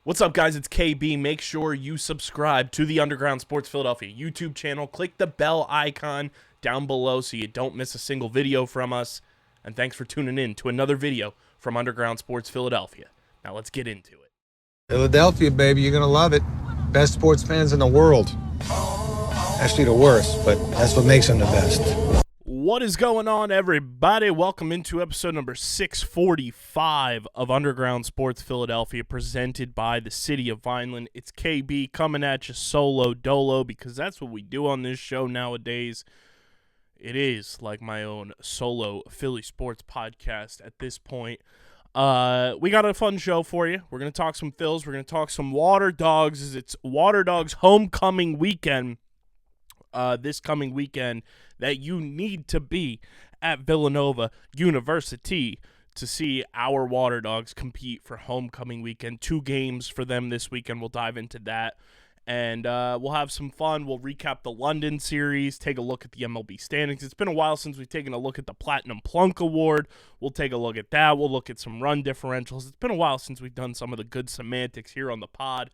What's up, guys? It's KB. Make sure you subscribe to the Underground Sports Philadelphia YouTube channel. Click the bell icon down below so you don't miss a single video from us. And thanks for tuning in to another video from Underground Sports Philadelphia. Now let's get into it. Philadelphia, baby, you're going to love it. Best sports fans in the world. Actually, the worst, but that's what makes them the best. What is going on, everybody? Welcome into episode number 645 of Underground Sports Philadelphia, presented by the City of Vineland. It's KB coming at you solo dolo, because that's what we do on this show nowadays. It is like my own solo Philly sports podcast at this point. We got a fun show for you. We're going to talk some Phils. We're going to talk some Waterdogs, as it's Waterdogs Homecoming Weekend. This coming weekend, that you need to be at Villanova University to see our Waterdogs compete for Homecoming Weekend. 2 games for them this weekend. We'll dive into that, and we'll have some fun. We'll recap the London series, take a look at the MLB standings. It's been a while since we've taken a look at the Platinum Plunk Award. We'll take a look at that. We'll look at some run differentials. It's been a while since we've done some of the good semantics here on the pod.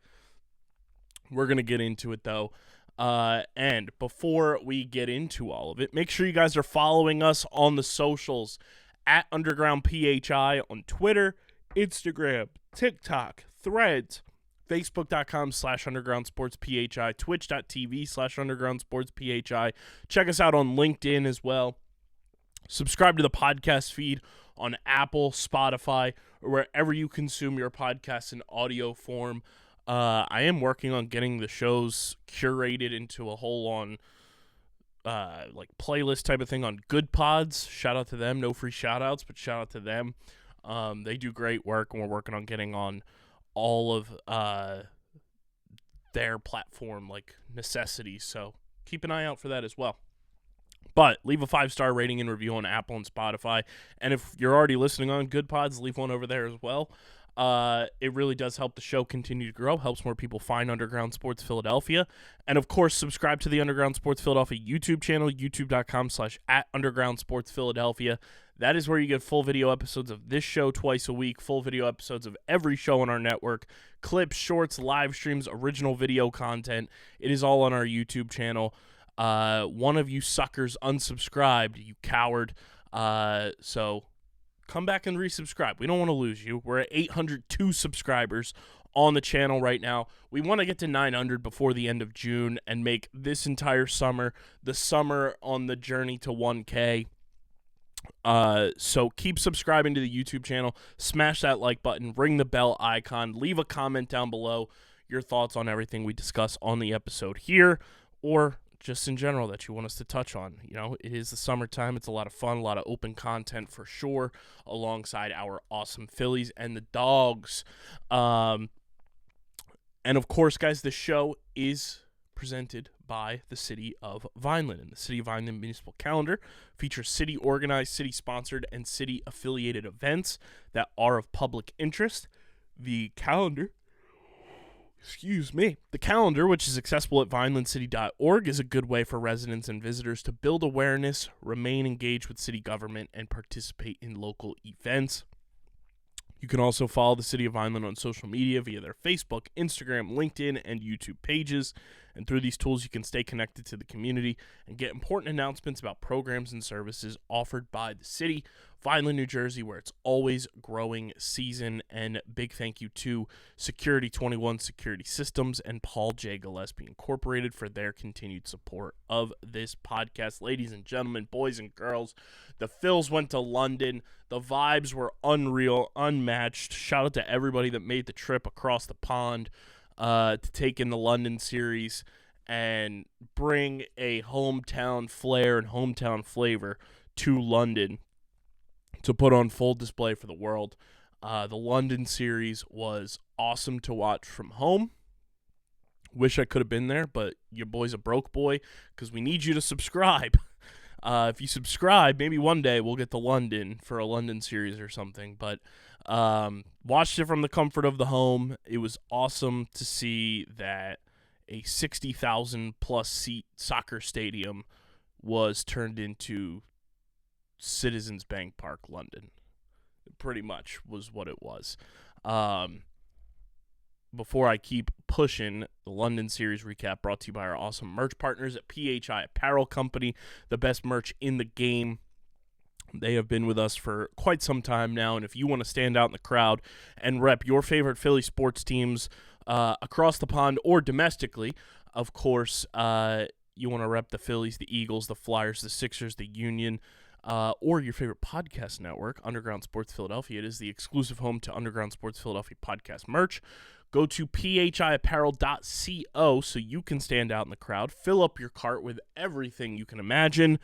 We're going to get into it, though. And before we get into all of it, make sure you guys are following us on the socials at Underground PHI on Twitter, Instagram, TikTok, Threads, Facebook.com/UndergroundSportsPHI, Twitch.tv/UndergroundSportsPHI. Check us out on LinkedIn as well. Subscribe to the podcast feed on Apple, Spotify, or wherever you consume your podcasts in audio form. I am working on getting the shows curated into a whole on like playlist type of thing on Good Pods. Shout out to them. No free shout outs, but shout out to them. They do great work, and we're working on getting on all of their platform like necessities. So keep an eye out for that as well. But leave a 5-star rating and review on Apple and Spotify. And if you're already listening on Good Pods, leave one over there as well. It really does help the show continue to grow, helps more people find Underground Sports Philadelphia. And of course, subscribe to the Underground Sports Philadelphia YouTube channel, youtube.com/@UndergroundSportsPhiladelphia. That is where you get full video episodes of this show twice a week, full video episodes of every show on our network, clips, shorts, live streams, original video content. It is all on our YouTube channel. One of you suckers unsubscribed, you coward. So come back and resubscribe. We don't want to lose you. We're at 802 subscribers on the channel right now. We want to get to 900 before the end of June and make this entire summer the summer on the journey to 1K. So keep subscribing to the YouTube channel. Smash that like button. Ring the bell icon. Leave a comment down below. Your thoughts on everything we discuss on the episode here, or just in general that you want us to touch on. You know, it is the summertime. It's a lot of fun, a lot of open content for sure, alongside our awesome Phillies and the Dogs. And of course, guys, the show is presented by the City of Vineland. And the City of Vineland Municipal Calendar features city-organized, city-sponsored, and city-affiliated events that are of public interest. The calendar, which is accessible at vinelandcity.org, is a good way for residents and visitors to build awareness, remain engaged with city government, and participate in local events. You can also follow the City of Vineland on social media via their Facebook, Instagram, LinkedIn, and YouTube pages. And through these tools, you can stay connected to the community and get important announcements about programs and services offered by the city. Vineland, New Jersey, where it's always growing season. And big thank you to Security 21 Security Systems and Paul J. Gillespie Incorporated for their continued support of this podcast. Ladies and gentlemen, boys and girls, the Phils went to London. The vibes were unreal, unmatched. Shout out to everybody that made the trip across the pond to take in the London series and bring a hometown flair and hometown flavor to London to put on full display for the world. The London series was awesome to watch from home. Wish I could have been there, but your boy's a broke boy because we need you to subscribe. If you subscribe, maybe one day we'll get to London for a London series or something. But watched it from the comfort of the home. It was awesome to see that a 60,000-plus seat soccer stadium was turned into Citizens Bank Park, London. Pretty much was what it was. before I keep pushing, the London Series recap brought to you by our awesome merch partners at PHI Apparel Company, the best merch in the game. They have been with us for quite some time now, and if you want to stand out in the crowd and rep your favorite Philly sports teams across the pond or domestically, of course, you want to rep the Phillies, the Eagles, the Flyers, the Sixers, the Union, or your favorite podcast network, Underground Sports Philadelphia. It is the exclusive home to Underground Sports Philadelphia podcast merch. Go to phiapparel.co so you can stand out in the crowd. Fill up your cart with everything you can imagine.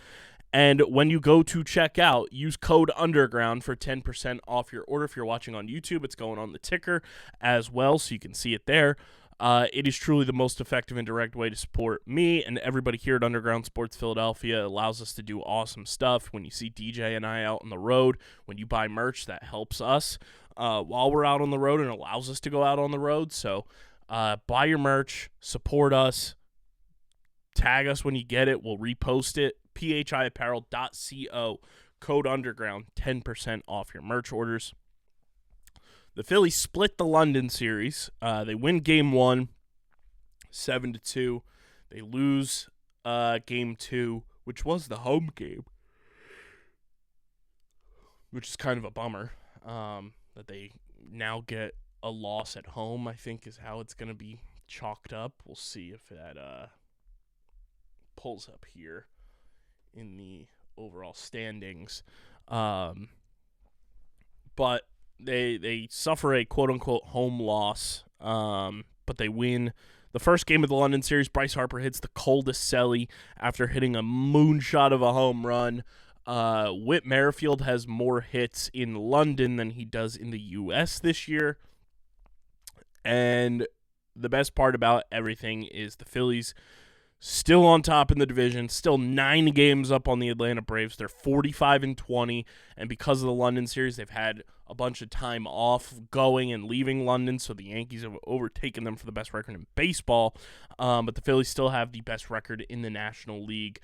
And when you go to check out, use code UNDERGROUND for 10% off your order. If you're watching on YouTube, it's going on the ticker as well, so you can see it there. It is truly the most effective and direct way to support me and everybody here at Underground Sports Philadelphia. It allows us to do awesome stuff. When you see DJ and I out on the road, when you buy merch, that helps us while we're out on the road and allows us to go out on the road. So buy your merch, support us, tag us when you get it. We'll repost it. phiapparel.co, code UNDERGROUND, 10% off your merch orders. The Phillies split the London series. They win Game 1, 7-2. They lose Game 2, which was the home game, which is kind of a bummer that they now get a loss at home, I think is how it's going to be chalked up. We'll see if that pulls up here in the overall standings. But they suffer a quote-unquote home loss, but they win. The first game of the London series, Bryce Harper hits the coldest celly after hitting a moonshot of a home run. Whit Merrifield has more hits in London than he does in the U.S. this year. And the best part about everything is the Phillies still on top in the division, still 9 games up on the Atlanta Braves. They're 45-20, and because of the London series, they've had a bunch of time off going and leaving London, so the Yankees have overtaken them for the best record in baseball. But the Phillies still have the best record in the National League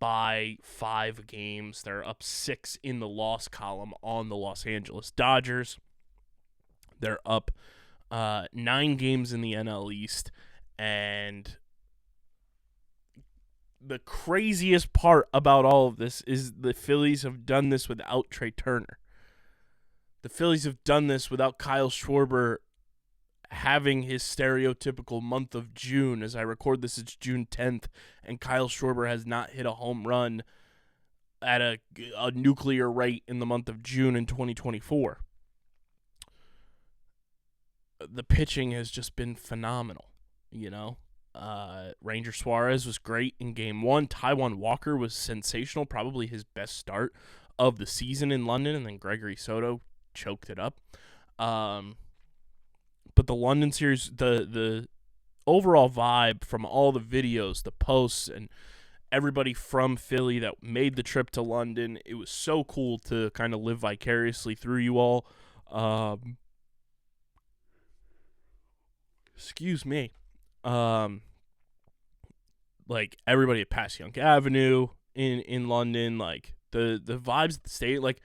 by 5 games. They're up 6 in the loss column on the Los Angeles Dodgers. They're up 9 games in the NL East, and the craziest part about all of this is the Phillies have done this without Trey Turner. The Phillies have done this without Kyle Schwarber having his stereotypical month of June. As I record this, it's June 10th, and Kyle Schwarber has not hit a home run at a nuclear rate in the month of June in 2024. The pitching has just been phenomenal, you know? Ranger Suarez was great in Game 1. Taijuan Walker was sensational, probably his best start of the season in London, and then Gregory Soto choked it up. But the London series, the overall vibe from all the videos, the posts, and everybody from Philly that made the trip to London, it was so cool to kind of live vicariously through you all. Excuse me. Like everybody at Pass Young Avenue in London, like the vibes at the stadium, like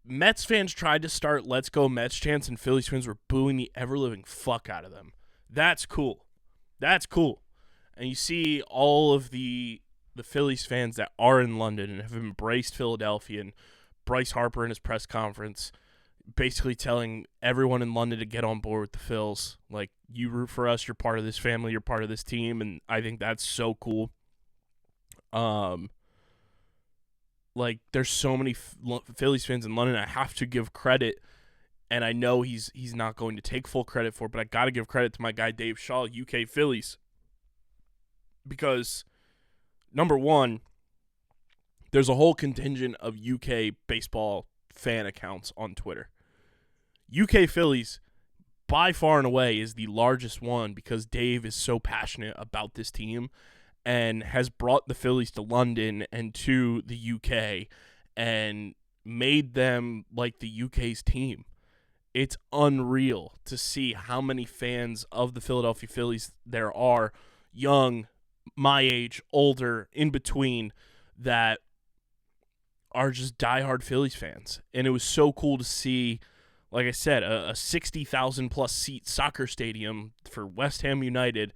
Mets fans tried to start "Let's Go Mets" chants, and Phillies fans were booing the ever living fuck out of them. That's cool. That's cool. And you see all of the Phillies fans that are in London and have embraced Philadelphia, and Bryce Harper in his press conference basically telling everyone in London to get on board with the Phils. Like, you root for us, you're part of this family, you're part of this team, and I think that's so cool. Like, there's so many Phillies fans in London I have to give credit, and I know he's not going to take full credit for it, but I got to give credit to my guy Dave Shaw, UK Phillies, because, number one, there's a whole contingent of UK baseball fan accounts on Twitter. UK Phillies, by far and away, is the largest one because Dave is so passionate about this team and has brought the Phillies to London and to the UK and made them like the UK's team. It's unreal to see how many fans of the Philadelphia Phillies there are, young, my age, older, in between, that are just diehard Phillies fans. And it was so cool to see, Like I said, a 60,000 plus seat soccer stadium for West Ham United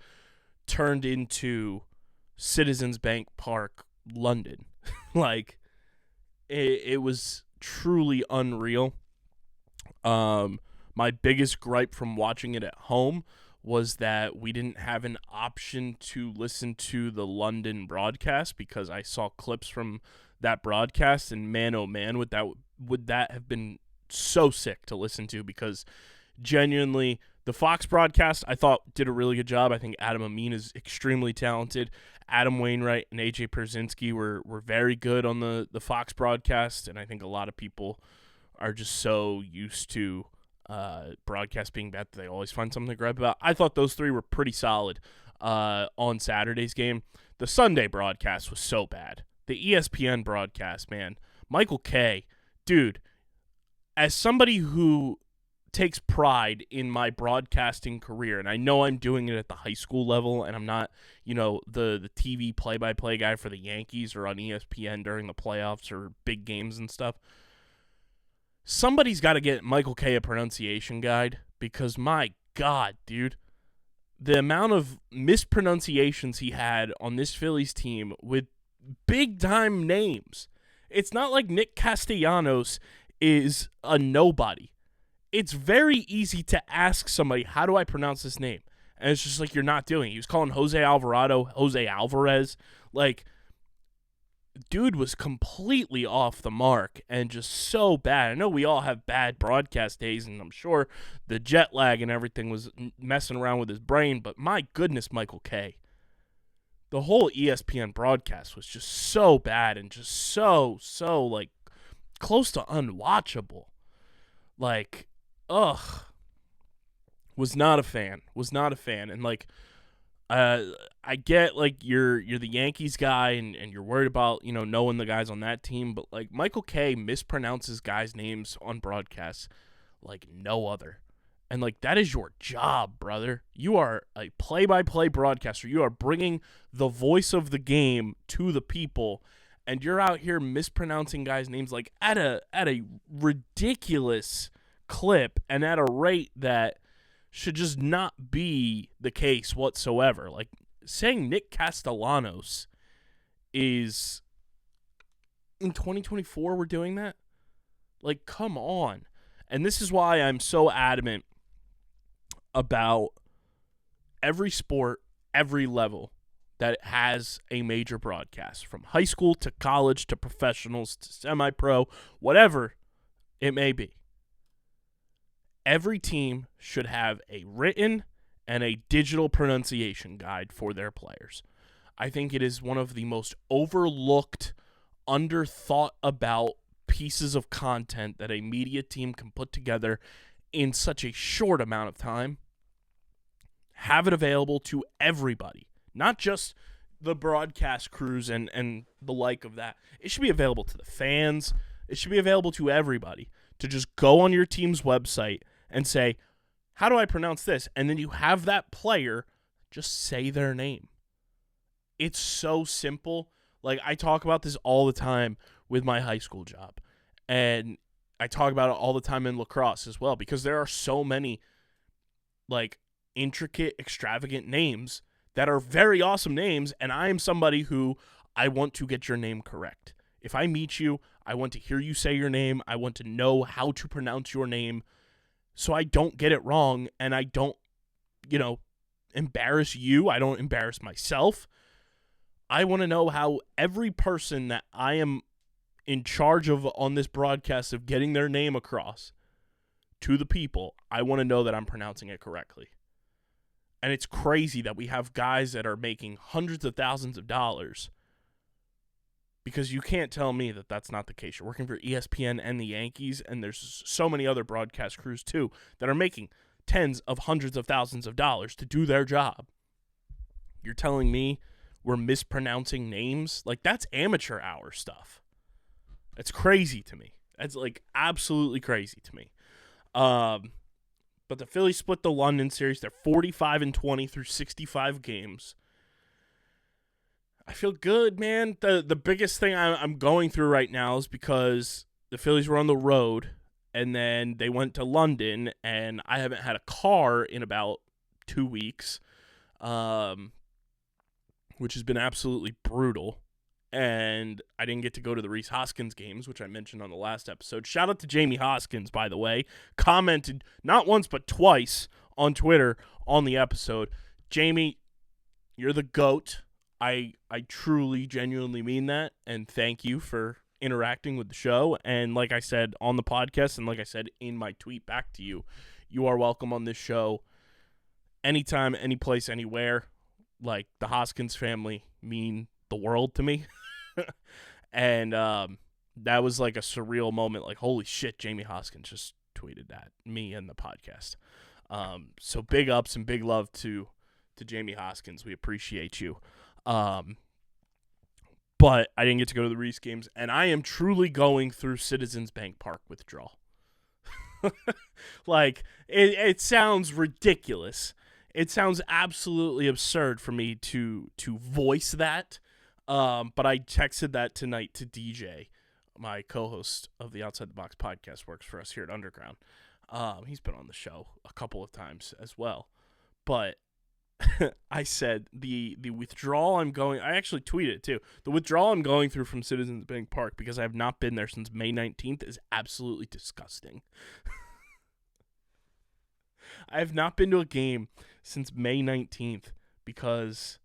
turned into Citizens Bank Park, London. Like, it was truly unreal. My biggest gripe from watching it at home was that we didn't have an option to listen to the London broadcast, because I saw clips from that broadcast, and man, oh man, would that have been so sick to listen to, because genuinely the Fox broadcast I thought did a really good job. I think Adam Amin is extremely talented. Adam Wainwright and AJ Pierzynski were very good on the Fox broadcast, and I think a lot of people are just so used to broadcast being bad that they always find something to gripe about. I thought those three were pretty solid on Saturday's game. The Sunday broadcast was so bad. The ESPN broadcast, man. Michael Kay, dude, as somebody who takes pride in my broadcasting career, and I know I'm doing it at the high school level, and I'm not, the TV play-by-play guy for the Yankees or on ESPN during the playoffs or big games and stuff. Somebody's got to get Michael Kay a pronunciation guide, because my God, dude, the amount of mispronunciations he had on this Phillies team with big-time names. It's not like Nick Castellanos is a nobody. It's very easy to ask somebody, how do I pronounce this name? And it's just like, you're not doing it. He was calling Jose Alvarado Jose Alvarez. Like, dude was completely off the mark and just so bad. I know we all have bad broadcast days, and I'm sure the jet lag and everything was messing around with his brain, but my goodness, Michael Kay. The whole ESPN broadcast was just so bad and just so, like, close to unwatchable. Like, ugh. Was not a fan. And, like, I get, like, you're the Yankees guy and you're worried about, knowing the guys on that team, but, like, Michael Kay mispronounces guys' names on broadcasts like no other. And, like, that is your job, brother. You are a play-by-play broadcaster. You are bringing the voice of the game to the people, and you're out here mispronouncing guys' names, like, at a ridiculous clip and at a rate that should just not be the case whatsoever. Like, saying Nick Castellanos is, in 2024 we're doing that? Like, come on. And this is why I'm so adamant about every sport, every level that it has a major broadcast, from high school to college to professionals to semi-pro, whatever it may be. Every team should have a written and a digital pronunciation guide for their players. I think it is one of the most overlooked, underthought about pieces of content that a media team can put together in such a short amount of time. Have it available to everybody, not just the broadcast crews and the like of that. It should be available to the fans. It should be available to everybody to just go on your team's website and say, how do I pronounce this? And then you have that player just say their name. It's so simple. Like, I talk about this all the time with my high school job. And I talk about it all the time in lacrosse as well, because there are so many, like, intricate, extravagant names that are very awesome names, and I am somebody who I want to get your name correct. If I meet you, I want to hear you say your name. I want to know how to pronounce your name so I don't get it wrong and I don't, embarrass you. I don't embarrass myself. I want to know how every person that I am in charge of on this broadcast of getting their name across to the people, I want to know that I'm pronouncing it correctly. And it's crazy that we have guys that are making hundreds of thousands of dollars, because you can't tell me that that's not the case. You're working for ESPN and the Yankees, and there's so many other broadcast crews too that are making tens of hundreds of thousands of dollars to do their job. You're telling me we're mispronouncing names? Like, that's amateur hour stuff. It's crazy to me. That's, like, absolutely crazy to me. But the Phillies split the London series. They're 45-20 through 65 games. I feel good, man. The biggest thing I'm going through right now is because the Phillies were on the road, and then they went to London, and I haven't had a car in about 2 weeks, which has been absolutely brutal. And I didn't get to go to the Reese Hoskins games, which I mentioned on the last episode. Shout out to Jamie Hoskins, by the way. Commented not once but twice on Twitter on the episode. Jamie, you're the GOAT. I truly, genuinely mean that, and thank you for interacting with the show. And like I said on the podcast, and like I said in my tweet back to you, you are welcome on this show anytime, any place, anywhere. Like, the Hoskins family mean the world to me. And that was like a surreal moment. Like, holy shit, Jamie Hoskins just tweeted that, me and the podcast. So big ups and big love to Jamie Hoskins. We appreciate you. But I didn't get to go to the Reese games, and I am truly going through Citizens Bank Park withdrawal. Like, it sounds ridiculous. It sounds absolutely absurd for me to voice that. But I texted that tonight to DJ, my co-host of the Outside the Box podcast, works for us here at Underground. He's been on the show a couple of times as well. But I said the withdrawal I'm going, I actually tweeted it too. The withdrawal I'm going through from Citizens Bank Park, because I have not been there since May 19th, is absolutely disgusting. I have not been to a game since May 19th because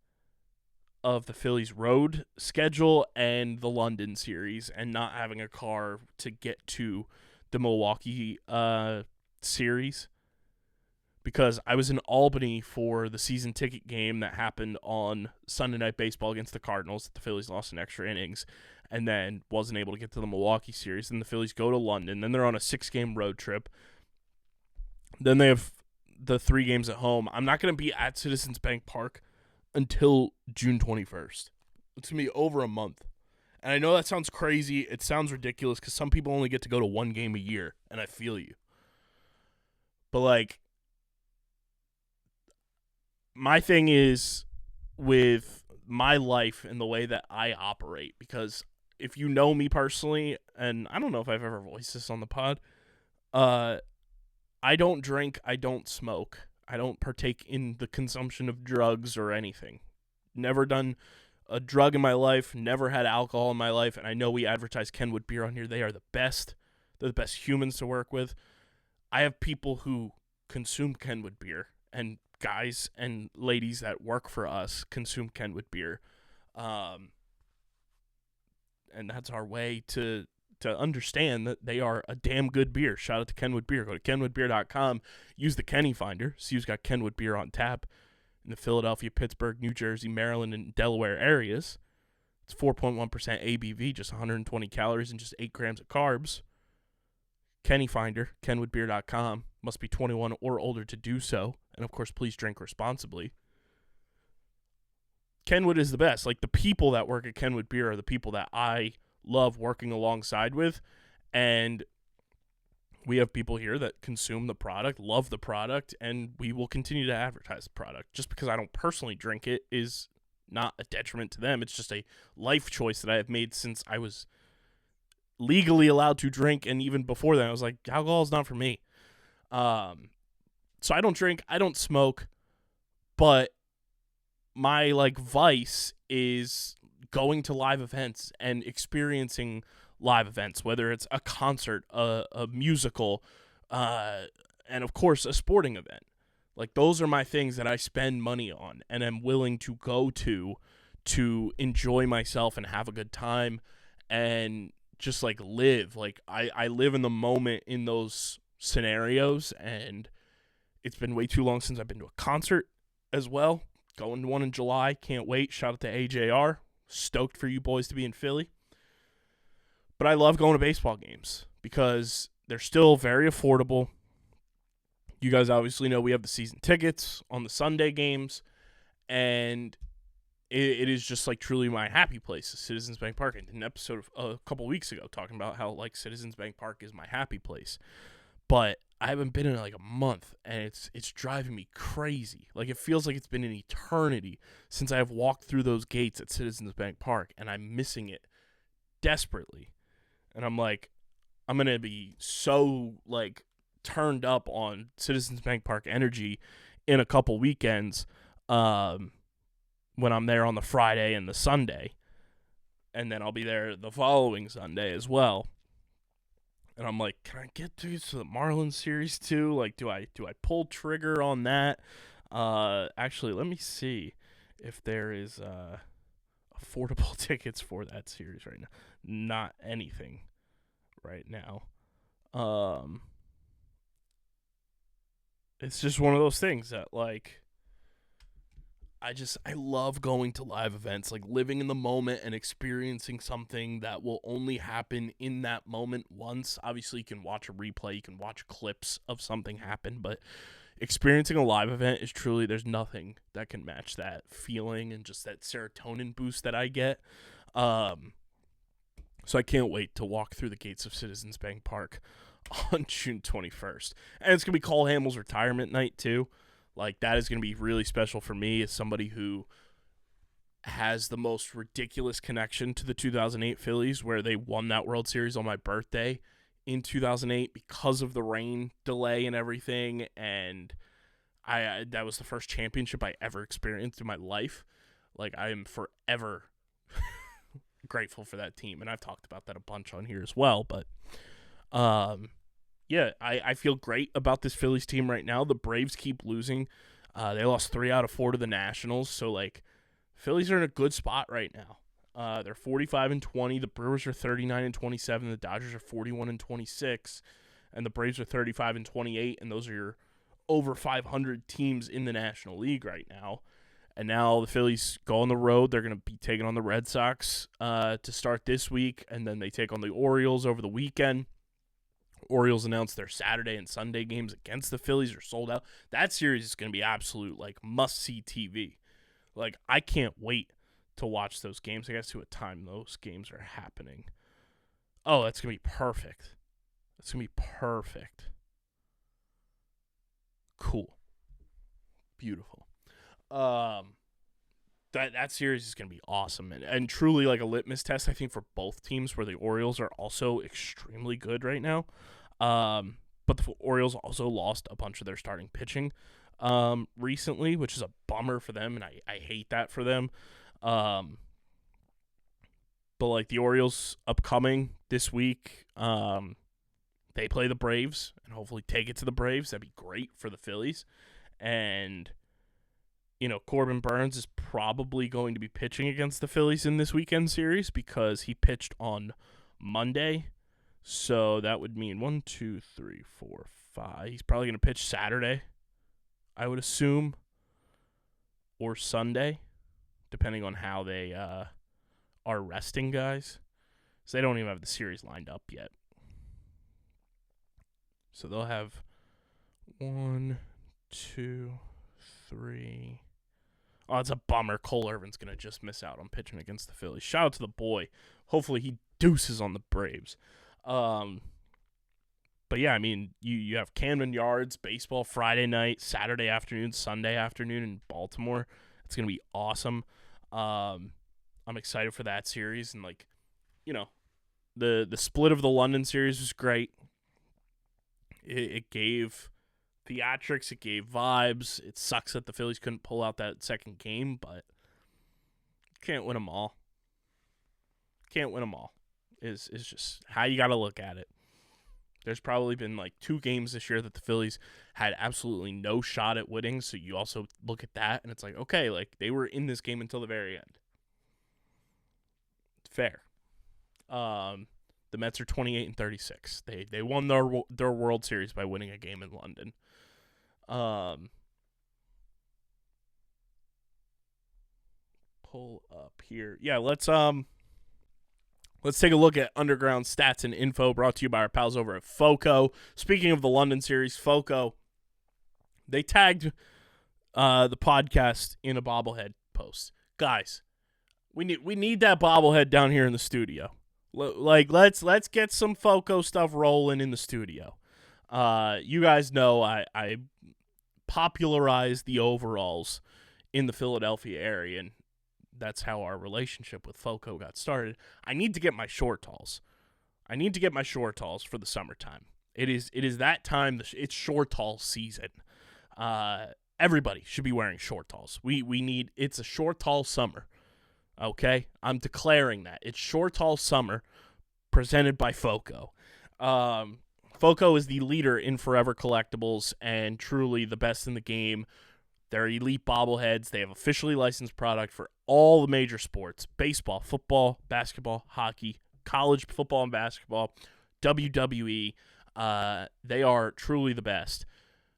of the Phillies road schedule and the London series, and not having a car to get to the Milwaukee series, because I was in Albany for the season ticket game that happened on Sunday Night Baseball against the Cardinals. The Phillies lost in extra innings and then wasn't able to get to the Milwaukee series. Then the Phillies go to London. Then they're on a 6-game road trip. Then they have the 3 games at home. I'm not going to be at Citizens Bank Park until June 21st. It's going to be over a month. And I know that sounds crazy. It sounds ridiculous because some people only get to go to 1 game a year, and I feel you. But, like, my thing is with my life and the way that I operate, because if you know me personally, and I don't know if I've ever voiced this on the pod, I don't drink, I don't smoke. I don't partake in the consumption of drugs or anything. Never done a drug in my life, never had alcohol in my life, and I know we advertise Kenwood Beer on here. They are the best. They're the best humans to work with. I have people who consume Kenwood Beer, and guys and ladies that work for us consume Kenwood Beer. And that's our way to understand that they are a damn good beer. Shout out to Kenwood Beer. Go to kenwoodbeer.com. Use the Kenny Finder. See who's got Kenwood Beer on tap in the Philadelphia, Pittsburgh, New Jersey, Maryland, and Delaware areas. It's 4.1% ABV, just 120 calories and just 8 grams of carbs. Kenny Finder, kenwoodbeer.com. Must be 21 or older to do so. And, of course, please drink responsibly. Kenwood is the best. Like, the people that work at Kenwood Beer are the people that I love working alongside with, and we have people here that consume the product, love the product, and we will continue to advertise the product. Just because I don't personally drink it is not a detriment to them. It's just a life choice that I have made since I was legally allowed to drink, and even before that I was like, alcohol is not for me. So I don't drink, I don't smoke, but my like vice is going to live events and experiencing live events, whether it's a concert, a musical, and of course a sporting event. Like, those are my things that I spend money on and am willing to go to enjoy myself and have a good time and just like live. Like, I live in the moment in those scenarios, and it's been way too long since I've been to a concert as well. Going to one in July, can't wait. Shout out to AJR. Stoked for you boys to be in Philly. But I love going to baseball games because they're still very affordable. You guys obviously know we have the season tickets on the Sunday games, and it is just like truly my happy place, Citizens Bank Park. I did an episode a couple weeks ago talking about how like Citizens Bank Park is my happy place. But I haven't been in like a month, and it's driving me crazy. Like, it feels like it's been an eternity since I have walked through those gates at Citizens Bank Park, and I'm missing it desperately. And I'm like, I'm going to be so, like, turned up on Citizens Bank Park energy in a couple weekends when I'm there on the Friday and the Sunday. And then I'll be there the following Sunday as well. And I'm like, can I get to the Marlins series too? Like, do I pull trigger on that? Actually, let me see if there is affordable tickets for that series right now. Not anything right now. It's just one of those things that, like, I love going to live events, like living in the moment and experiencing something that will only happen in that moment once. Obviously, you can watch a replay, you can watch clips of something happen, but experiencing a live event is truly, there's nothing that can match that feeling and just that serotonin boost that I get. So I can't wait to walk through the gates of Citizens Bank Park on June 21st. And it's going to be Cole Hamels' retirement night, too. Like, that is going to be really special for me as somebody who has the most ridiculous connection to the 2008 Phillies, where they won that World Series on my birthday in 2008 because of the rain delay and everything. And that was the first championship I ever experienced in my life. Like, I am forever grateful for that team. And I've talked about that a bunch on here as well. But, yeah, I feel great about this Phillies team right now. The Braves keep losing. They lost 3 out of 4 to the Nationals. So, like, Phillies are in a good spot right now. They're 45-20. The Brewers are 39-27. The Dodgers are 41-26. And the Braves are 35-28. And those are your over 500 teams in the National League right now. And now the Phillies go on the road. They're going to be taking on the Red Sox to start this week. And then they take on the Orioles over the weekend. Orioles announced their Saturday and Sunday games against the Phillies are sold out. That series is going to be absolute, like, must-see TV. Like, I can't wait to watch those games. I guess to a time those games are happening. Oh, that's going to be perfect. That's going to be perfect. Cool. Beautiful. That series is going to be awesome and truly like a litmus test, I think, for both teams, where the Orioles are also extremely good right now. But the Orioles also lost a bunch of their starting pitching recently, which is a bummer for them, and I hate that for them. But like the Orioles upcoming this week, they play the Braves and hopefully take it to the Braves. That'd be great for the Phillies. And you know, Corbin Burns is probably going to be pitching against the Phillies in this weekend series because he pitched on Monday. So that would mean 1, 2, 3, 4, 5. He's probably going to pitch Saturday, I would assume, or Sunday, depending on how they are resting guys. So they don't even have the series lined up yet. So they'll have 1, 2, 3. Oh, it's a bummer. Cole Irvin's going to just miss out on pitching against the Phillies. Shout out to the boy. Hopefully he deuces on the Braves. But yeah, I mean, you have Camden Yards baseball Friday night, Saturday afternoon, Sunday afternoon in Baltimore. It's going to be awesome. I'm excited for that series. And, like, you know, the split of the London series was great. It gave theatrics, it gave vibes. It sucks that the Phillies couldn't pull out that second game, but can't win them all. Can't win them all is just how you got to look at it. There's probably been like 2 games this year that the Phillies had absolutely no shot at winning, so you also look at that and it's like, okay, like they were in this game until the very end. Fair. The Mets are 28-36. They won their World Series by winning a game in London. Pull up here. Yeah, let's take a look at underground stats and info brought to you by our pals over at FOCO. Speaking of the London series, FOCO, they tagged the podcast in a bobblehead post. Guys, we need that bobblehead down here in the studio. Like let's get some FOCO stuff rolling in the studio. You guys know I popularized the overalls in the Philadelphia area, and that's how our relationship with FOCO got started. I need to get my short talls. I need to get my shortalls for the summertime. It is that time. It's shortall season. Everybody should be wearing shortalls. It's a shortall summer. Okay? I'm declaring that. It's shortall summer presented by FOCO. FOCO is the leader in forever collectibles and truly the best in the game. They're elite bobbleheads. They have officially licensed product for all the major sports: baseball, football, basketball, hockey, college football and basketball, WWE. They are truly the best.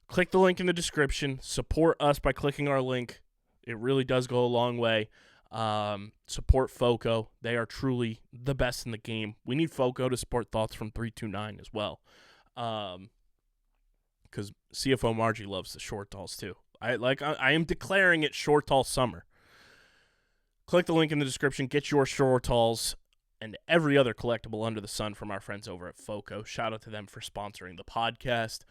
Click the link in the description. Support us by clicking our link. It really does go a long way. Support FOCO. They are truly the best in the game. We need FOCO to support Thoughts from 329 as well. Because CFO Margie loves the shortalls too. I am declaring it shortall summer. Click the link in the description. Get your shortalls and every other collectible under the sun from our friends over at FOCO. Shout out to them for sponsoring the podcast.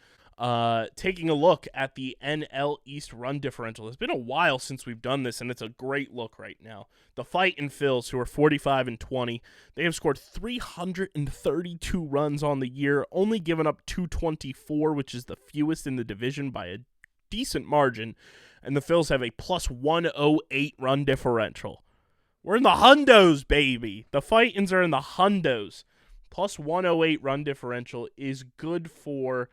Taking a look at the NL East run differential. It's been a while since we've done this, and it's a great look right now. The Fightin' Phils, who are 45-20, they have scored 332 runs on the year, only given up 224, which is the fewest in the division by a decent margin, and the Phils have a plus 108 run differential. We're in the hundos, baby. The Fightins are in the hundos. Plus 108 run differential is good for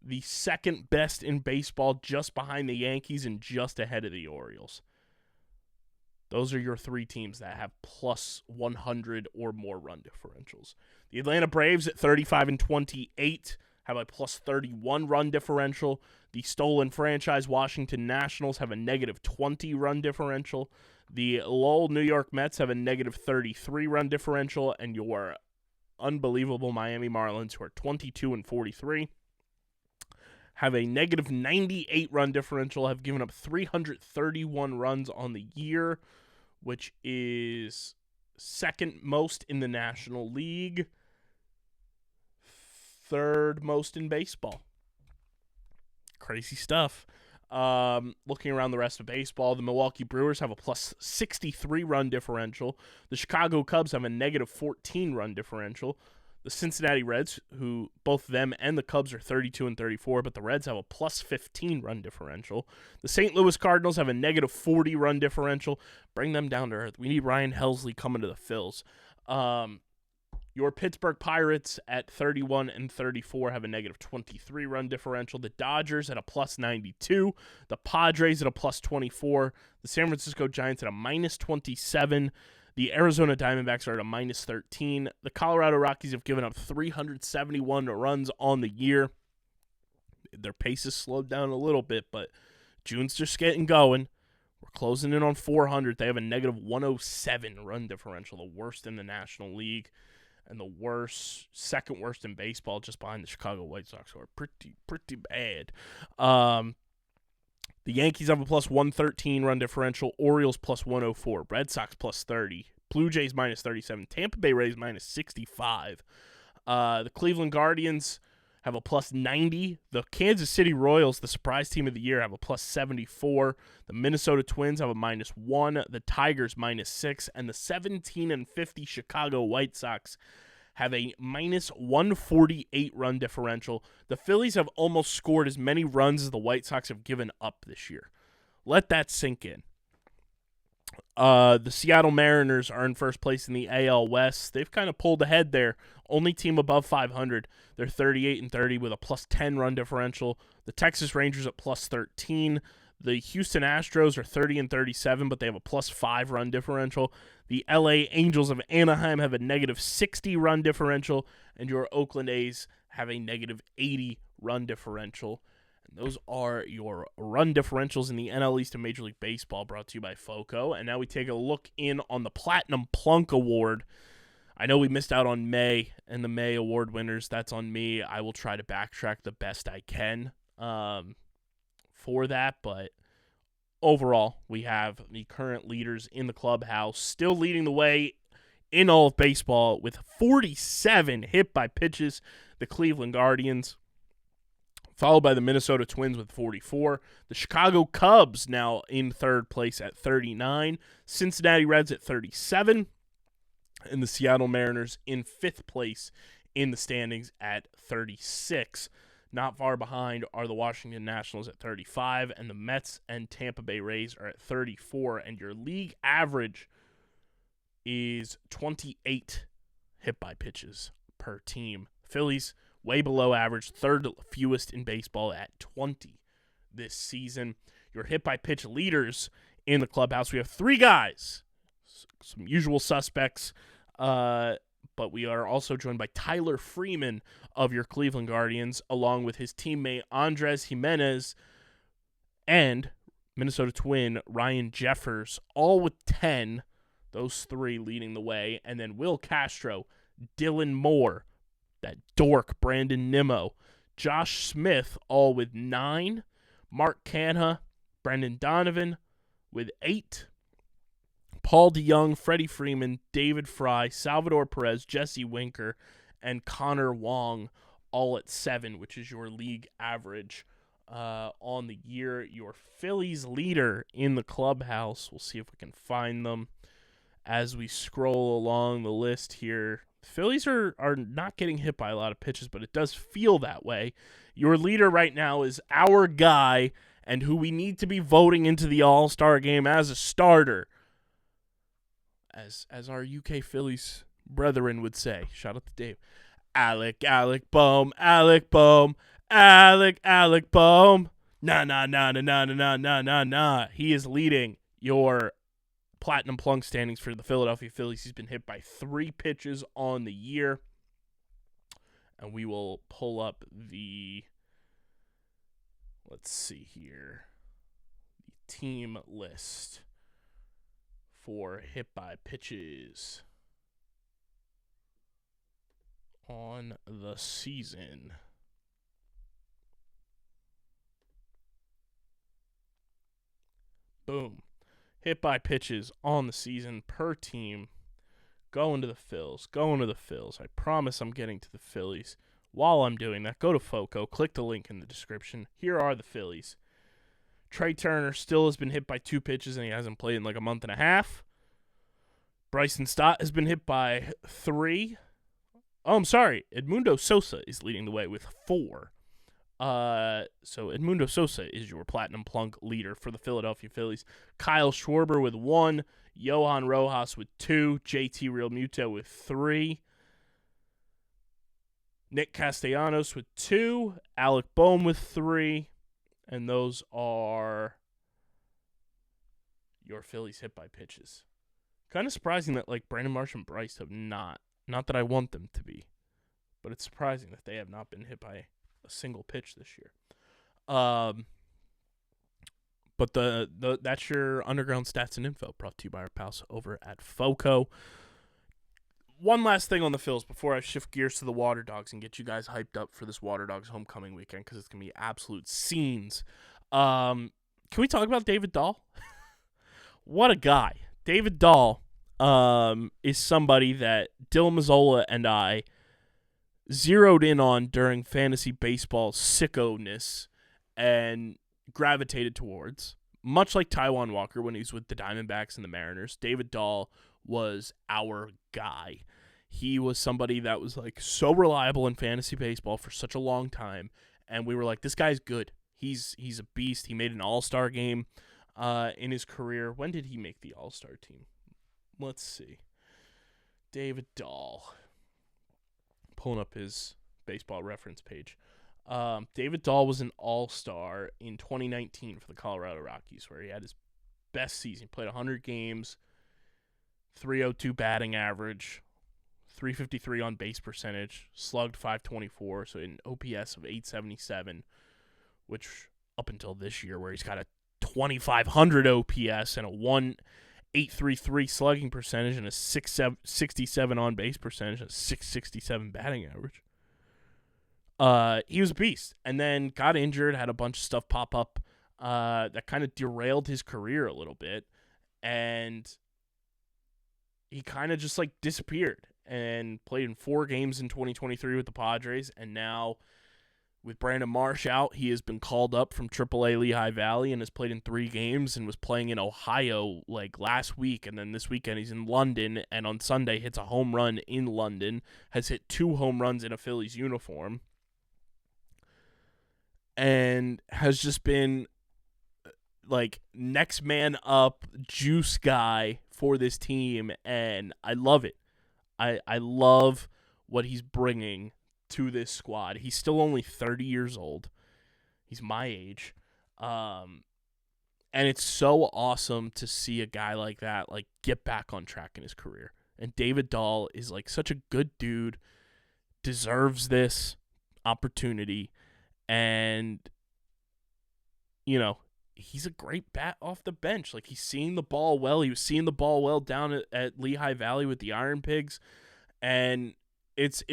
the second best in baseball, just behind the Yankees and just ahead of the Orioles. Those are your three teams that have plus 100 or more run differentials. The Atlanta Braves at 35-28 have a plus 31 run differential. The stolen franchise Washington Nationals have a negative 20 run differential. The Lowell New York Mets have a negative 33 run differential, and your unbelievable Miami Marlins, who are 22-43, have a negative 98 run differential, have given up 331 runs on the year, which is second most in the National League, third most in baseball. Crazy stuff. Looking around the rest of baseball, the Milwaukee Brewers have a plus 63 run differential. The Chicago Cubs have a negative 14 run differential. The Cincinnati Reds, who both them and the Cubs are 32-34, but the Reds have a plus 15 run differential. The St. Louis Cardinals have a negative 40 run differential. Bring them down to earth. We need Ryan Helsley coming to the Phils. Your Pittsburgh Pirates at 31-34 have a negative 23 run differential. The Dodgers at a plus 92. The Padres at a plus 24. The San Francisco Giants at a minus 27. The Arizona Diamondbacks are at a minus 13. The Colorado Rockies have given up 371 runs on the year. Their pace has slowed down a little bit, but June's just getting going. We're closing in on 400. They have a negative 107 run differential, the worst in the National League, and the second worst in baseball, just behind the Chicago White Sox, who are pretty bad. The Yankees have a plus 113 run differential. Orioles plus 104. Red Sox plus 30. Blue Jays minus 37. Tampa Bay Rays minus 65. The Cleveland Guardians have a plus 90. The Kansas City Royals, the surprise team of the year, have a plus 74. The Minnesota Twins have a minus 1. The Tigers minus 6. And the 17-50 Chicago White Sox have a minus 148 run differential. The Phillies have almost scored as many runs as the White Sox have given up this year. Let that sink in. The Seattle Mariners are in first place in the AL West. They've kind of pulled ahead there. Only team above 500. They're 38-30 with a plus 10 run differential. The Texas Rangers at plus 13. The Houston Astros are 30-37, but they have a plus 5 run differential. The LA Angels of Anaheim have a negative 60 run differential, and your Oakland A's have a negative 80 run differential. And those are your run differentials in the NL East of Major League Baseball, brought to you by FOCO. And now we take a look in on the Platinum Plunk Award. I know we missed out on May and the May award winners. That's on me. I will try to backtrack the best I can for that, but overall, we have the current leaders in the clubhouse still leading the way in all of baseball with 47 hit by pitches. The Cleveland Guardians, followed by the Minnesota Twins with 44. The Chicago Cubs now in third place at 39. Cincinnati Reds at 37. And the Seattle Mariners in fifth place in the standings at 36. Not far behind are the Washington Nationals at 35, and the Mets and Tampa Bay Rays are at 34, and your league average is 28 hit by pitches per team. Phillies, way below average, third fewest in baseball at 20 this season. Your hit by pitch leaders in the clubhouse, we have three guys, some usual suspects, but we are also joined by Tyler Freeman of your Cleveland Guardians, along with his teammate Andres Jimenez and Minnesota Twin Ryan Jeffers, all with 10. Those three leading the way. And then Will Castro, Dylan Moore, that dork Brandon Nimmo, Josh Smith, all with 9. Mark Canha, Brendan Donovan with 8. Paul DeYoung, Freddie Freeman, David Fry, Salvador Perez, Jesse Winker, and Connor Wong, all at 7, which is your league average on the year. Your Phillies leader in the clubhouse, we'll see if we can find them as we scroll along the list here. Phillies are not getting hit by a lot of pitches, but it does feel that way. Your leader right now is our guy, and who we need to be voting into the All-Star game as a starter, as our UK Phillies brethren would say. Shout out to Dave. Alec Bohm, Alec Bohm. Nah. He is leading your platinum plunk standings for the Philadelphia Phillies. He's been hit by 3 pitches on the year. And we will pull up let's see here, the team list for hit by pitches on the season. Boom. Hit by pitches on the season per team. Going to the Phils. I promise I'm getting to the Phillies. While I'm doing that, go to FOCO. Click the link in the description. Here are the Phillies. Trey Turner still has been hit by 2 pitches, and he hasn't played in like a month and a half. Bryson Stott has been hit by 3. Oh, I'm sorry. Edmundo Sosa is leading the way with 4. So Edmundo Sosa is your platinum plunk leader for the Philadelphia Phillies. Kyle Schwarber with 1. Johan Rojas with 2. JT Realmuto with 3. Nick Castellanos with 2. Alec Bohm with 3. And those are your Phillies hit by pitches. Kind of surprising that like Brandon Marsh and Bryce have not that I want them to be, but it's surprising that they have not been hit by a single pitch this year. But that's your underground stats and info brought to you by our pals over at FOCO. One last thing on the Phils before I shift gears to the Waterdogs and get you guys hyped up for this Waterdogs Homecoming Weekend, because it's going to be absolute scenes. Can we talk about David Dahl? What a guy. David Dahl is somebody that Dylan Mazzola and I zeroed in on during fantasy baseball sicko-ness and gravitated towards. Much like Taijuan Walker when he was with the Diamondbacks and the Mariners, David Dahl was our guy. He was somebody that was like so reliable in fantasy baseball for such a long time, and we were like, this guy's good. He's a beast. He made an all-star game in his career. When did he make the all-star team? Let's see. David Dahl. Pulling up his baseball reference page. David Dahl was an all-star in 2019 for the Colorado Rockies, where he had his best season. He played 100 games, 302 batting average, 353 on base percentage, slugged 524, so an OPS of 877, which up until this year, where he's got a 2,500 OPS and a 1.833 slugging percentage and a 667 on base percentage and a 667 batting average. He was a beast, and then got injured, had a bunch of stuff pop up that kind of derailed his career a little bit, and he kind of just like disappeared and played in 4 games in 2023 with the Padres, and now With Brandon Marsh out, he has been called up from AAA Lehigh Valley and has played in 3 games and was playing in Ohio like last week. And then this weekend he's in London, and on Sunday hits a home run in London, has hit 2 home runs in a Phillies uniform, and has just been like next man up juice guy for this team. And I love it. I love what he's bringing to this squad. He's still only 30 years old. He's my age. And it's so awesome to see a guy like that like get back on track in his career. And David Dahl is like such a good dude, deserves this opportunity, and you know, he's a great bat off the bench. Like, he's seeing the ball well. He was seeing the ball well down at Lehigh Valley with the Iron Pigs, and it's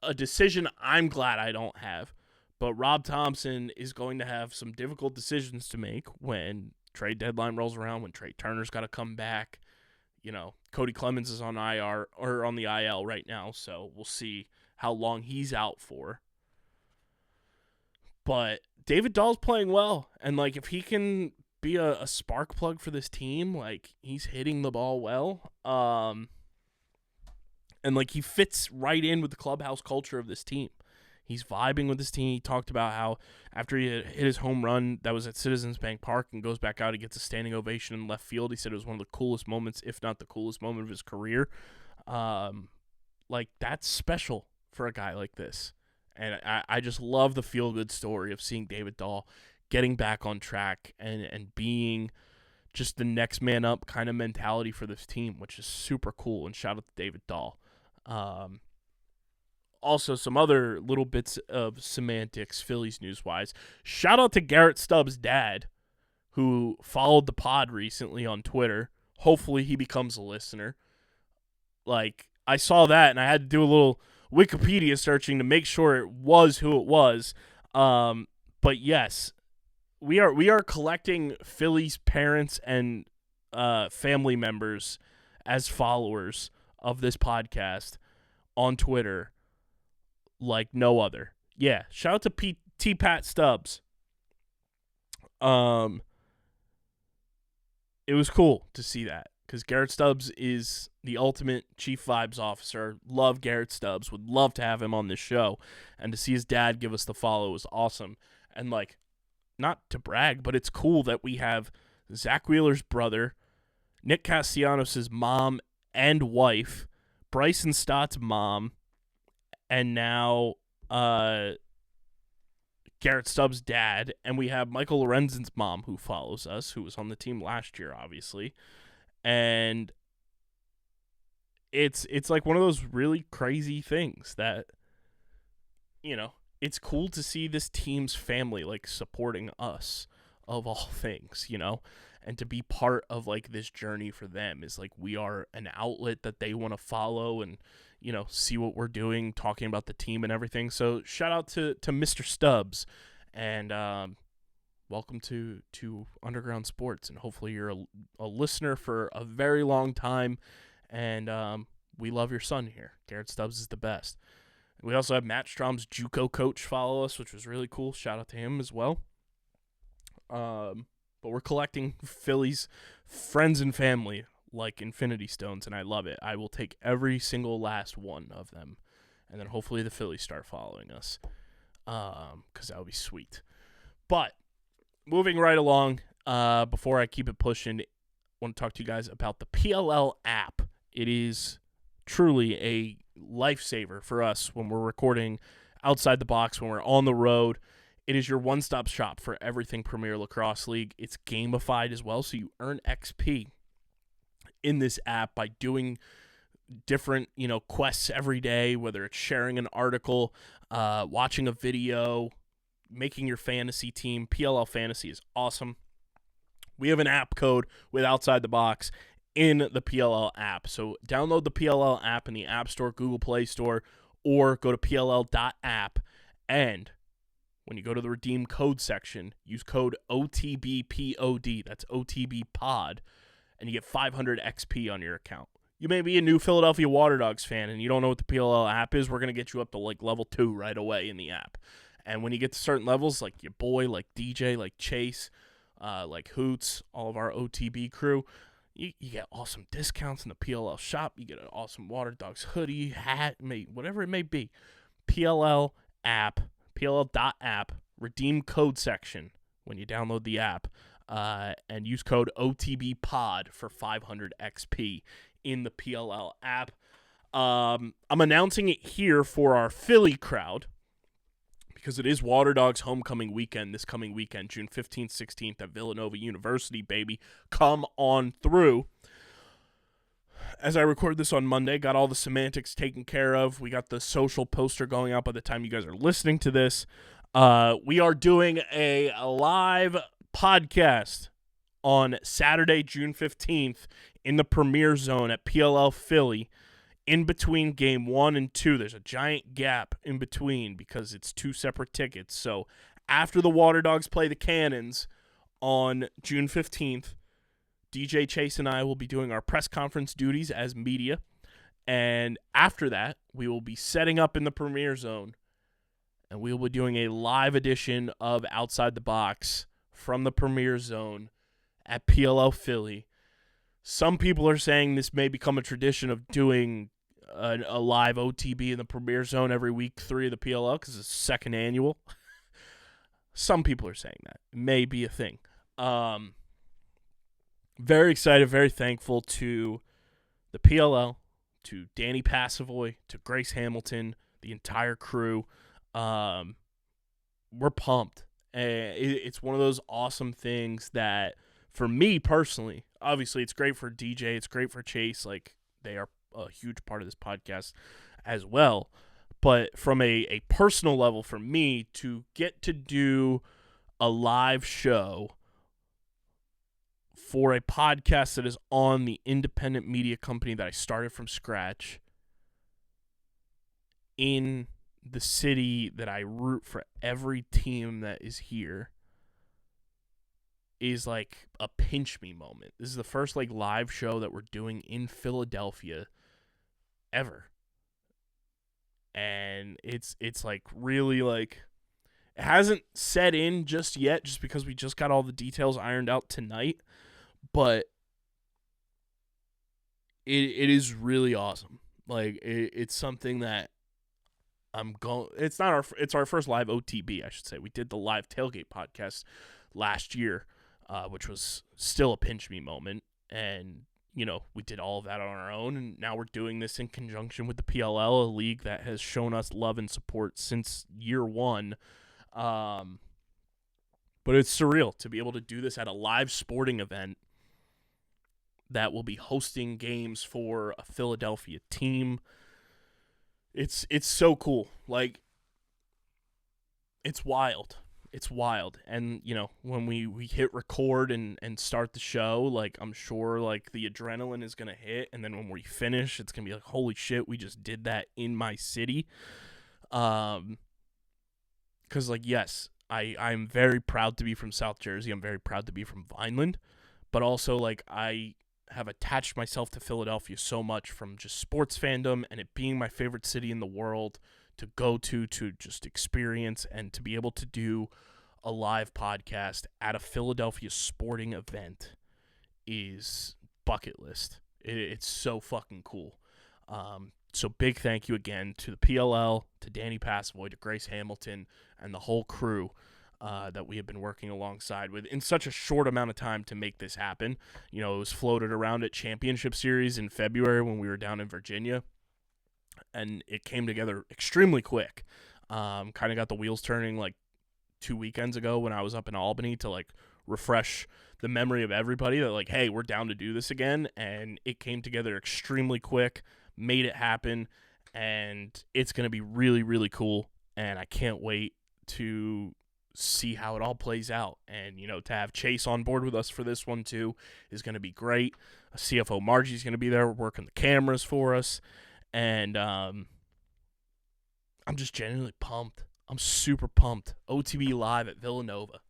a decision I'm glad I don't have. But Rob Thompson is going to have some difficult decisions to make when trade deadline rolls around, when Trey Turner's got to come back. You know, Cody Clemens is on IR or on the IL right now, so we'll see how long he's out for. But David Dahl's playing well, and like if he can be a spark plug for this team, like he's hitting the ball well, and like he fits right in with the clubhouse culture of this team. He's vibing with this team. He talked about how after he hit his home run that was at Citizens Bank Park and goes back out, he gets a standing ovation in left field. He said it was one of the coolest moments, if not the coolest moment of his career. Like, that's special for a guy like this. And I just love the feel-good story of seeing David Dahl getting back on track and being just the next man up kind of mentality for this team, which is super cool. And shout out to David Dahl. Also, some other little bits of semantics, Phillies news-wise. Shout out to Garrett Stubbs' dad, who followed the pod recently on Twitter. Hopefully he becomes a listener. Like, I saw that, and I had to do a little Wikipedia searching to make sure it was who it was. But yes, we are collecting Phillies parents and family members as followers of this podcast on Twitter like no other. Yeah, shout out to T-Pat Stubbs. It was cool to see that, because Garrett Stubbs is the ultimate chief vibes officer. Love Garrett Stubbs. Would love to have him on this show. And to see his dad give us the follow was awesome. And, like, not to brag, but it's cool that we have Zach Wheeler's brother, Nick Castellanos' mom and wife, Bryson Stott's mom, and now Garrett Stubbs' dad. And we have Michael Lorenzen's mom, who follows us, who was on the team last year, obviously. And it's like one of those really crazy things that, you know, it's cool to see this team's family like supporting us of all things, you know, and to be part of like this journey for them is like we are an outlet that they want to follow and, you know, see what we're doing, talking about the team and everything. So shout out to Mr. Stubbs, and welcome to Underground Sports, and hopefully you're a listener for a very long time, and we love your son here. Garrett Stubbs is the best. We also have Matt Strom's JUCO coach follow us, which was really cool. Shout out to him as well. But we're collecting Phillies friends and family like Infinity Stones, and I love it. I will take every single last one of them, and then hopefully the Phillies start following us, because that would be sweet. But moving right along, before I keep it pushing, I want to talk to you guys about the PLL app. It is truly a lifesaver for us when we're recording outside the box, when we're on the road. It is your one-stop shop for everything Premier Lacrosse League. It's gamified as well, so you earn XP in this app by doing different, you know, quests every day, whether it's sharing an article, watching a video, making your fantasy team. PLL Fantasy is awesome. We have an app code with Outside the Box in the PLL app. So download the PLL app in the App Store, Google Play Store, or go to pll.app. And when you go to the redeem code section, use code OTBPOD. That's OTBPOD. And you get 500 XP on your account. You may be a new Philadelphia Waterdogs fan and you don't know what the PLL app is. We're going to get you up to like level 2 right away in the app. And when you get to certain levels, like your boy, like DJ, like Chase, like Hoots, all of our OTB crew, you get awesome discounts in the PLL shop. You get an awesome Waterdogs hoodie, hat, whatever it may be. PLL app, PLL.app, redeem code section when you download the app, and use code OTBPOD for 500 XP in the PLL app. I'm announcing it here for our Philly crowd because it is Waterdogs Homecoming Weekend this coming weekend, June 15th, 16th at Villanova University, baby. Come on through. As I record this on Monday, got all the semantics taken care of. We got the social poster going out by the time you guys are listening to this. We are doing a live podcast on Saturday, June 15th in the Premier Zone at PLL Philly. In between game 1 and 2, there's a giant gap in between because it's 2 separate tickets. So after the Waterdogs play the Cannons on June 15th, DJ Chase and I will be doing our press conference duties as media. And after that, we will be setting up in the Premier Zone. And we will be doing a live edition of Outside the Box from the Premier Zone at PLL Philly. Some people are saying this may become a tradition of doing a live OTB in the Premier Zone every week 3 of the PLL because it's second annual. Some people are saying that. It may be a thing. Very excited, very thankful to the PLL, to Danny Passavoy, to Grace Hamilton, the entire crew. We're pumped. It's one of those awesome things that, for me personally, obviously it's great for DJ, it's great for Chase, like they are a huge part of this podcast as well. But from a personal level, for me, to get to do a live show for a podcast that is on the independent media company that I started from scratch in the city that I root for every team that is here is like a pinch me moment. This is the first like live show that we're doing in Philadelphia ever. And it's like really like it hasn't set in just yet just because we just got all the details ironed out tonight, but it is really awesome. Like it's something that it's our first live OTB, I should say. We did the live tailgate podcast last year, which was still a pinch me moment. And, you know, we did all of that on our own. And now we're doing this in conjunction with the PLL, a league that has shown us love and support since year 1. But it's surreal to be able to do this at a live sporting event that will be hosting games for a Philadelphia team. It's so cool. Like, it's wild. It's wild. And, you know, when we hit record and start the show, like, I'm sure, like, the adrenaline is going to hit. And then when we finish, it's going to be like, holy shit, we just did that in my city. Because, like, yes, I'm very proud to be from South Jersey. I'm very proud to be from Vineland. But also, like, I have attached myself to Philadelphia so much from just sports fandom and it being my favorite city in the world to go to just experience and to be able to do a live podcast at a Philadelphia sporting event is bucket list. It's so fucking cool. So big thank you again to the PLL, to Danny Passavoy, to Grace Hamilton, and the whole crew that we have been working alongside with in such a short amount of time to make this happen. You know, it was floated around at Championship Series in February when we were down in Virginia, and it came together extremely quick. Kind of got the wheels turning like 2 weekends ago when I was up in Albany to like refresh the memory of everybody that like, hey, we're down to do this again, and it came together extremely quick, made it happen, and it's going to be really, really cool, and I can't wait to see how it all plays out. And, you know, to have Chase on board with us for this one too is going to be great. CFO Margie's going to be there working the cameras for us, and I'm just genuinely pumped. I'm super pumped. OTB live at Villanova.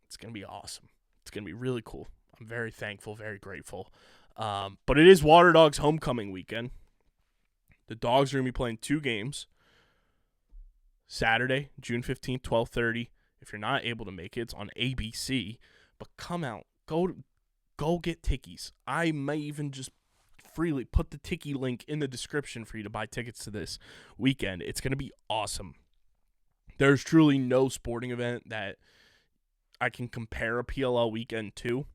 It's going to be awesome. It's going to be really cool. I'm very thankful, very grateful. But it is Waterdogs Homecoming Weekend. The Dogs are going to be playing 2 games. Saturday, June 15th, 12:30. If you're not able to make it, it's on ABC. But come out. Go get tickies. I may even just freely put the tiki link in the description for you to buy tickets to this weekend. It's going to be awesome. There's truly no sporting event that I can compare a PLL weekend to.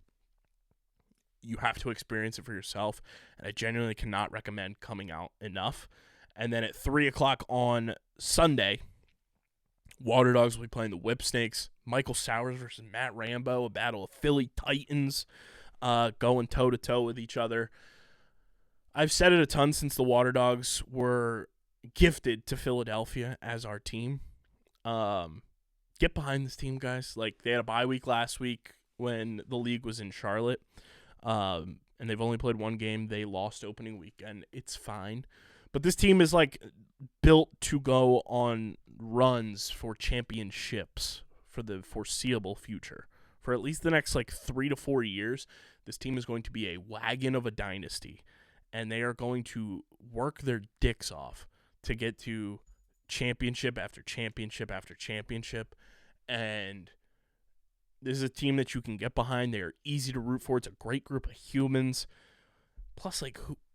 You have to experience it for yourself, and I genuinely cannot recommend coming out enough. And then at 3 o'clock on Sunday, Waterdogs will be playing the Whipsnakes. Michael Sowers versus Matt Rambo, a battle of Philly Titans going toe-to-toe with each other. I've said it a ton since the Waterdogs were gifted to Philadelphia as our team. Get behind this team, guys. Like, they had a bye week last week when the league was in Charlotte, and they've only played one game. They lost opening weekend. It's fine. But this team is, like, built to go on runs for championships for the foreseeable future. For at least the next, 3 to 4 years, this team is going to be a wagon of a dynasty, and they are going to work their dicks off to get to championship after championship after championship. And this is a team that you can get behind. They are easy to root for. It's a great group of humans. Plus,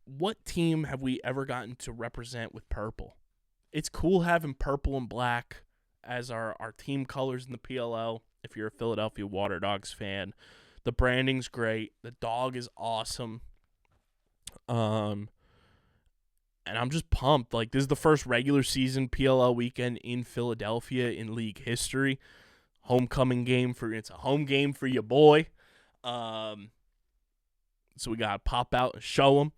what team have we ever gotten to represent with purple? It's cool having purple and black as our team colors in the PLL. If you're a Philadelphia Waterdogs fan, the branding's great. The dog is awesome. And I'm just pumped. This is the first regular season PLL weekend in Philadelphia in league history. It's a home game for your boy. So we got to pop out and show them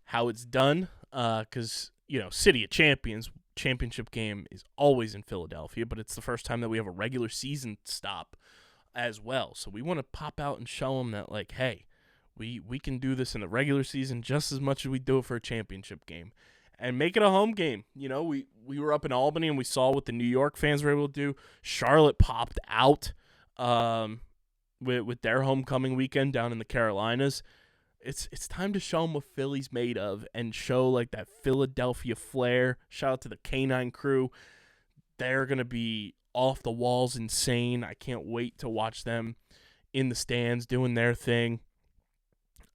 how it's done. Because, City of Champions championship game is always in Philadelphia, but it's the first time that we have a regular season stop as well. So we want to pop out and show them that, hey, we can do this in the regular season just as much as we do it for a championship game. And make it a home game. We were up in Albany and we saw what the New York fans were able to do. Charlotte popped out with their homecoming weekend down in the Carolinas. It's time to show them what Philly's made of and show that Philadelphia flair. Shout out to the K9 crew. They're going to be off the walls insane. I can't wait to watch them in the stands doing their thing.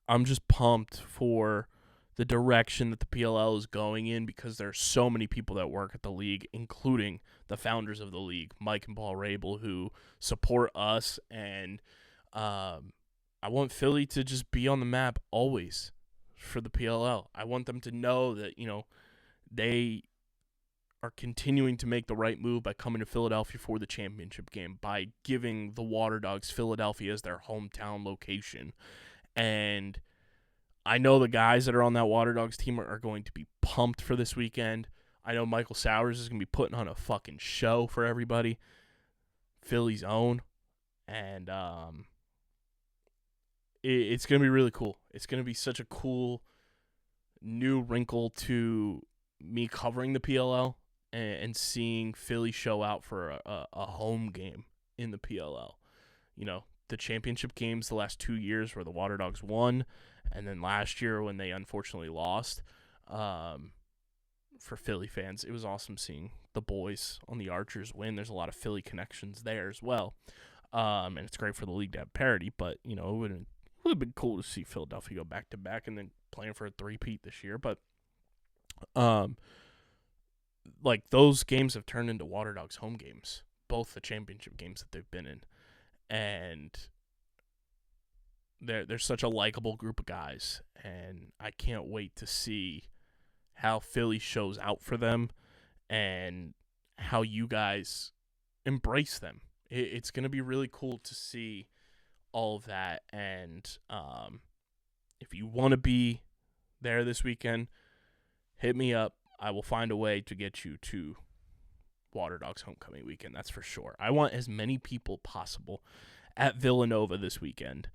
I'm just pumped for the direction that the PLL is going in because there are so many people that work at the league, including the founders of the league, Mike and Paul Rabel, who support us. And I want Philly to just be on the map always for the PLL. I want them to know that, they are continuing to make the right move by coming to Philadelphia for the championship game, by giving the Waterdogs Philadelphia as their hometown location. And I know the guys that are on that Waterdogs team are going to be pumped for this weekend. I know Michael Sowers is going to be putting on a fucking show for everybody. Philly's own. And it's going to be really cool. It's going to be such a cool new wrinkle to me covering the PLL and seeing Philly show out for a home game in the PLL. The championship games the last 2 years where the Waterdogs won, and then last year when they unfortunately lost. For Philly fans, it was awesome seeing the boys on the Archers win. There's a lot of Philly connections there as well, and it's great for the league to have parity. But it would have been cool to see Philadelphia go back to back and then playing for a three-peat this year. But those games have turned into Waterdogs home games, both the championship games that they've been in. And they're such a likable group of guys, and I can't wait to see how Philly shows out for them and how you guys embrace them. It's going to be really cool to see all of that, and if you want to be there this weekend, hit me up. I will find a way to get you to Waterdogs Homecoming Weekend, that's for sure. I want as many people possible at Villanova this weekend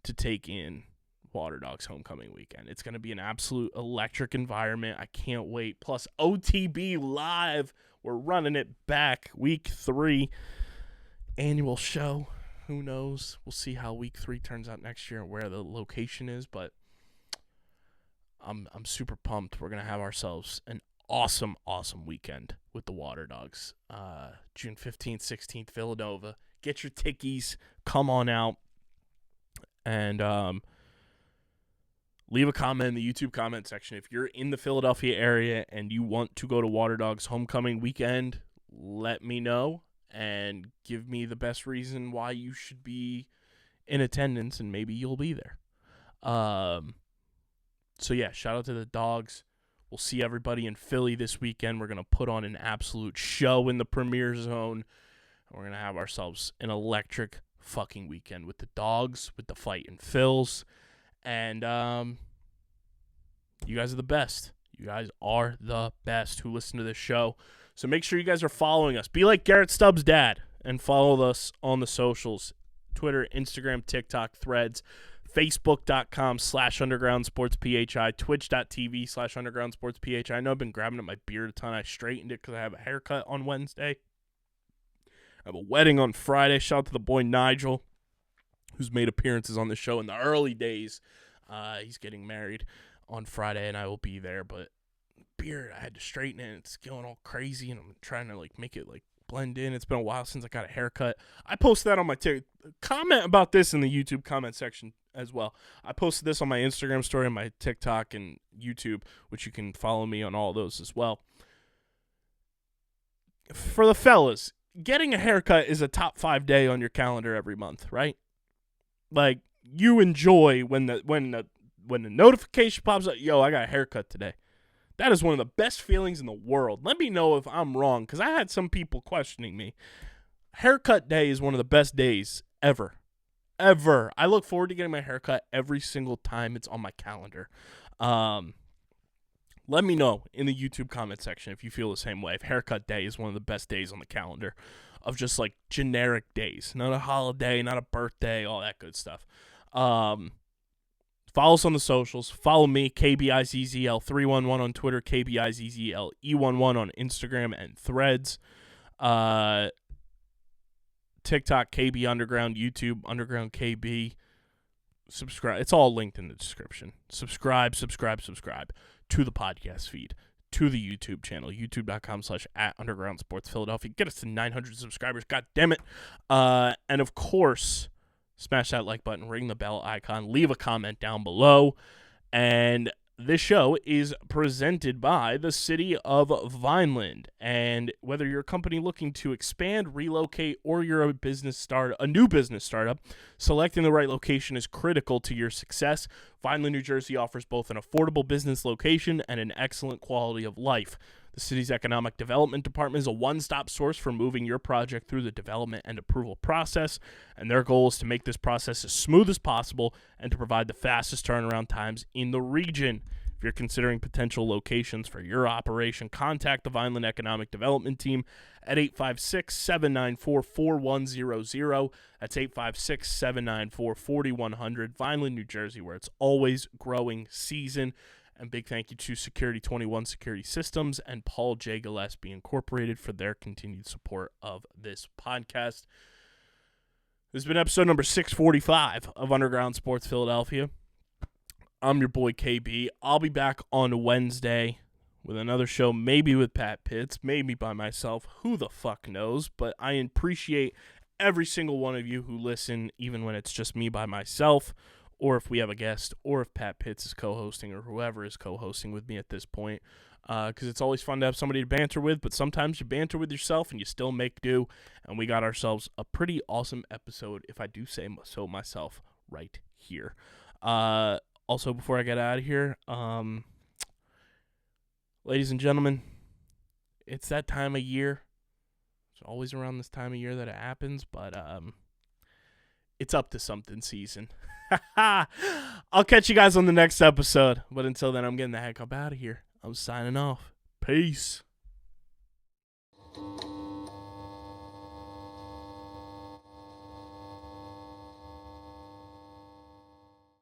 to take in Waterdogs Homecoming Weekend. It's going to be an absolute electric environment. I can't wait. Plus, OTB Live. We're running it back. Week 3 annual show. Who knows? We'll see how Week 3 turns out next year and where the location is, but I'm super pumped. We're going to have ourselves an awesome weekend with the Waterdogs. June 15th, 16th, Villanova. Get your tickies. Come on out. And leave a comment in the YouTube comment section. If you're in the Philadelphia area and you want to go to Waterdogs Homecoming Weekend, let me know and give me the best reason why you should be in attendance, and maybe you'll be there. So yeah, shout out to the Dogs. We'll see everybody in Philly this weekend. We're going to put on an absolute show in the Premier Zone. We're going to have ourselves an electric fucking weekend with the Dogs, with the fight in Phils. And you guys are the best. You guys are the best who listen to this show. So make sure you guys are following us. Be like Garrett Stubbs' dad and follow us on the socials. Twitter, Instagram, TikTok, Threads, Facebook.com/UndergroundSportsPHI, Twitch.tv/UndergroundSportsPHI. I know I've been grabbing at my beard a ton. I straightened it because I have a haircut on Wednesday. I have a wedding on Friday. Shout out to the boy Nigel, who's made appearances on the show in the early days. He's getting married on Friday, and I will be there. But beard, I had to straighten it. It's going all crazy, and I'm trying to make it blend in. It's been a while since I got a haircut. I posted that on my comment about this in the YouTube comment section as well. I posted this on my Instagram story, on my TikTok, and YouTube, which you can follow me on all those as well. For the fellas, getting a haircut is a top 5 day on your calendar every month, right? You enjoy when the notification pops up, yo, I got a haircut today. That is one of the best feelings in the world. Let me know if I'm wrong, because I had some people questioning me. Haircut day is one of the best days ever. Ever. I look forward to getting my haircut every single time it's on my calendar. Let me know in the YouTube comment section if you feel the same way. If haircut day is one of the best days on the calendar of just generic days. Not a holiday, not a birthday, all that good stuff. Follow us on the socials. Follow me, KBIZZL311 on Twitter, KBIZZLE11 on Instagram and Threads. TikTok, KB Underground, YouTube, Underground KB. Subscribe. It's all linked in the description. Subscribe to the podcast feed, to the YouTube channel, youtube.com/@UndergroundSportsPhiladelphia. Get us to 900 subscribers. God damn it. And of course, smash that like button, ring the bell icon, leave a comment down below. And this show is presented by the city of Vineland. And whether you're a company looking to expand, relocate, or you're a new business startup, selecting the right location is critical to your success. Vineland, New Jersey offers both an affordable business location and an excellent quality of life. The city's economic development department is a one-stop source for moving your project through the development and approval process, and their goal is to make this process as smooth as possible and to provide the fastest turnaround times in the region. If you're considering potential locations for your operation, contact the Vineland Economic Development Team at 856-794-4100. That's 856-794-4100. Vineland, New Jersey, where it's always growing season. And big thank you to Security 21 Security Systems and Paul J. Gillespie Incorporated for their continued support of this podcast. This has been episode number 645 of Underground Sports Philadelphia. I'm your boy KB. I'll be back on Wednesday with another show, maybe with Pat Pitts, maybe by myself. Who the fuck knows? But I appreciate every single one of you who listen, even when it's just me by myself, or if we have a guest, or if Pat Pitts is co-hosting, or whoever is co-hosting with me at this point, because it's always fun to have somebody to banter with, but sometimes you banter with yourself and you still make do, and we got ourselves a pretty awesome episode, if I do say so myself, right here. Also, before I get out of here, ladies and gentlemen, it's that time of year. It's always around this time of year that it happens, but it's up to something season. I'll catch you guys on the next episode. But until then, I'm getting the heck up out of here. I'm signing off. Peace.